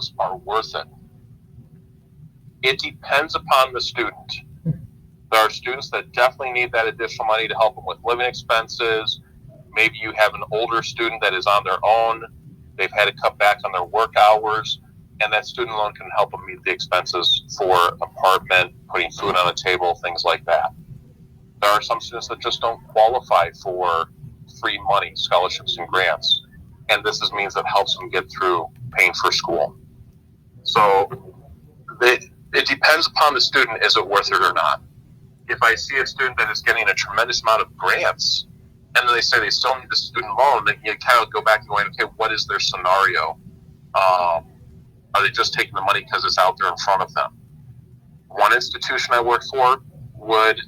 expenses are worth it. It depends upon the student. There are students that definitely need that additional money to help them with living expenses. Maybe you have an older student that is on their own. They've had to cut back on their work hours, and that student loan can help them meet the expenses for apartment, putting food on the table, things like that. There are some students that just don't qualify for free money, scholarships, and grants, and this is means that helps them get through paying for school. So it depends upon the student, is it worth it or not? If I see a student that is getting a tremendous amount of grants, and then they say they still need the student loan, then you kind of go back and go, okay, what is their scenario? Are they just taking the money because it's out there in front of them? One institution I worked for would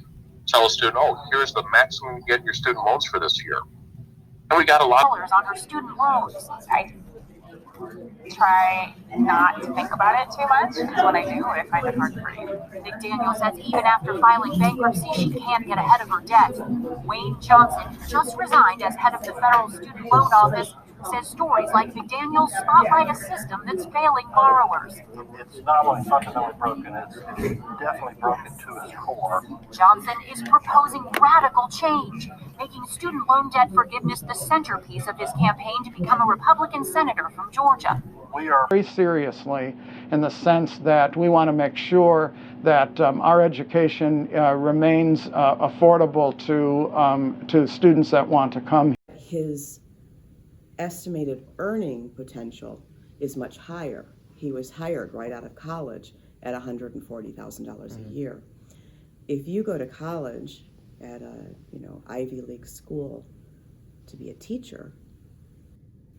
tell a student, oh, here's the maximum you get in your student loans for this year. And we got a lot on her student loans. I try not to think about it too much, because when I do, I find it hard to breathe. Nick Daniel says even after filing bankruptcy, she can't get ahead of her debt. Wayne Johnson, who just resigned as head of the Federal Student Loan Office, says stories like McDaniel spotlight a system that's failing borrowers. It's not only fundamentally broken, it's definitely broken to its core. Johnson is proposing radical change, making student loan debt forgiveness the centerpiece of his campaign to become a Republican senator from Georgia. We are very seriously in the sense that we want to make sure that our education remains affordable to students that want to come. His estimated earning potential is much higher. He was hired right out of college at $140,000 a year. If you go to college at a Ivy League school to be a teacher,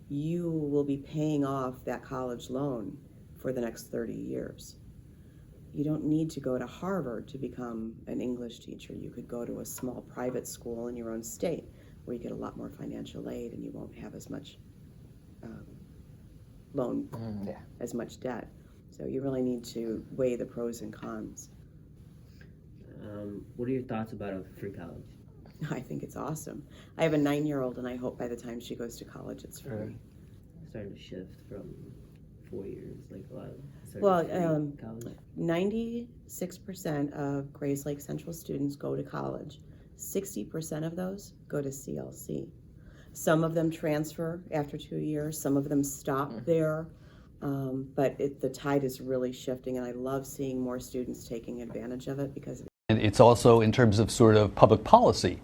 you will be paying off that college loan for the next 30 years. You don't need to go to Harvard to become an English teacher. You could go to a small private school in your own state where you get a lot more financial aid and you won't have as much as much debt. So you really need to weigh the pros and cons. What are your thoughts about a free college? I think it's awesome. I have a 9-year-old and I hope by the time she goes to college it's free. Starting to shift from 4 years, like a lot. 96% of Grays Lake Central students go to college. 60% of those go to CLC. Some of them transfer after 2 years, some of them stop there, but the tide is really shifting, and I love seeing more students taking advantage of it because and it's also, in terms of sort of public policy,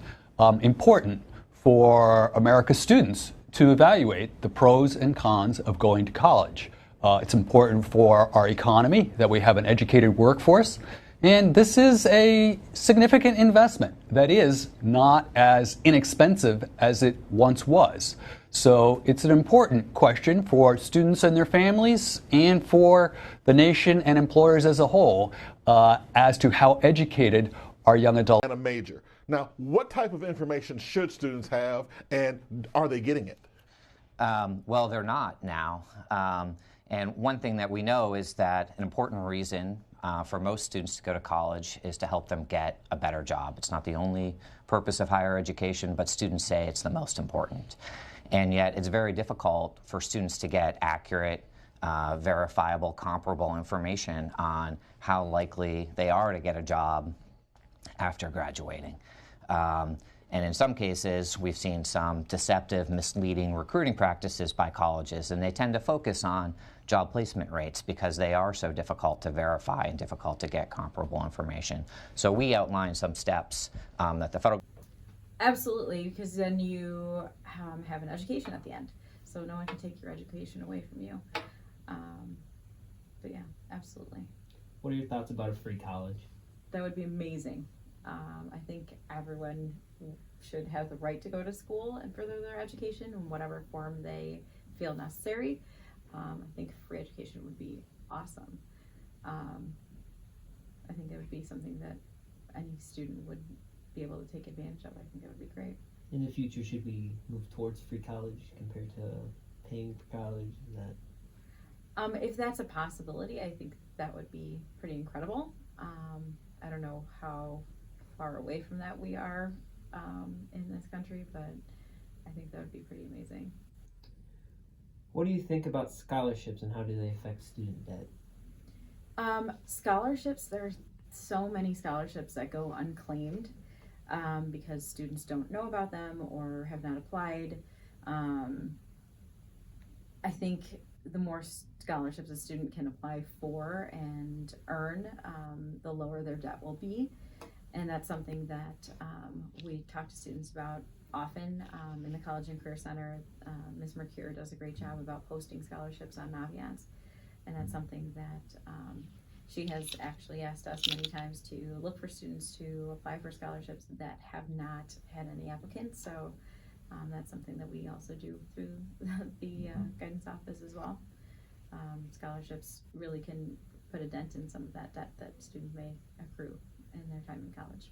important for America's students to evaluate the pros and cons of going to college. It's important for our economy that we have an educated workforce. And this is a significant investment that is not as inexpensive as it once was. So it's an important question for students and their families and for the nation and employers as a whole as to how educated our young adults. And a major. Now, what type of information should students have, and are they getting it? Well, they're not now. And one thing that we know is that an important reason for most students to go to college is to help them get a better job. It's not the only purpose of higher education, but students say it's the most important. And yet it's very difficult for students to get accurate, verifiable, comparable information on how likely they are to get a job after graduating. And in some cases, we've seen some deceptive, misleading recruiting practices by colleges, and they tend to focus on job placement rates because they are so difficult to verify and difficult to get comparable information. So we outline some steps that the federal... Absolutely, because then you have an education at the end. So no one can take your education away from you. But yeah, absolutely. What are your thoughts about a free college? That would be amazing. I think everyone should have the right to go to school and further their education in whatever form they feel necessary. I think free education would be awesome. I think that would be something that any student would be able to take advantage of. I think that would be great. In the future, should we move towards free college compared to paying for college? Is that... If that's a possibility, I think that would be pretty incredible. I don't know how far away from that we are in this country, but I think that would be pretty amazing. What do you think about scholarships and how do they affect student debt? Scholarships, there's so many scholarships that go unclaimed because students don't know about them or have not applied. I think the more scholarships a student can apply for and earn, the lower their debt will be. And that's something that we talk to students about often in the College and Career Center. Ms. Mercure does a great job about posting scholarships on Naviance. And that's something that she has actually asked us many times to look for students to apply for scholarships that have not had any applicants. So that's something that we also do through the guidance office as well. Scholarships really can put a dent in some of that debt that students may accrue in their time in college.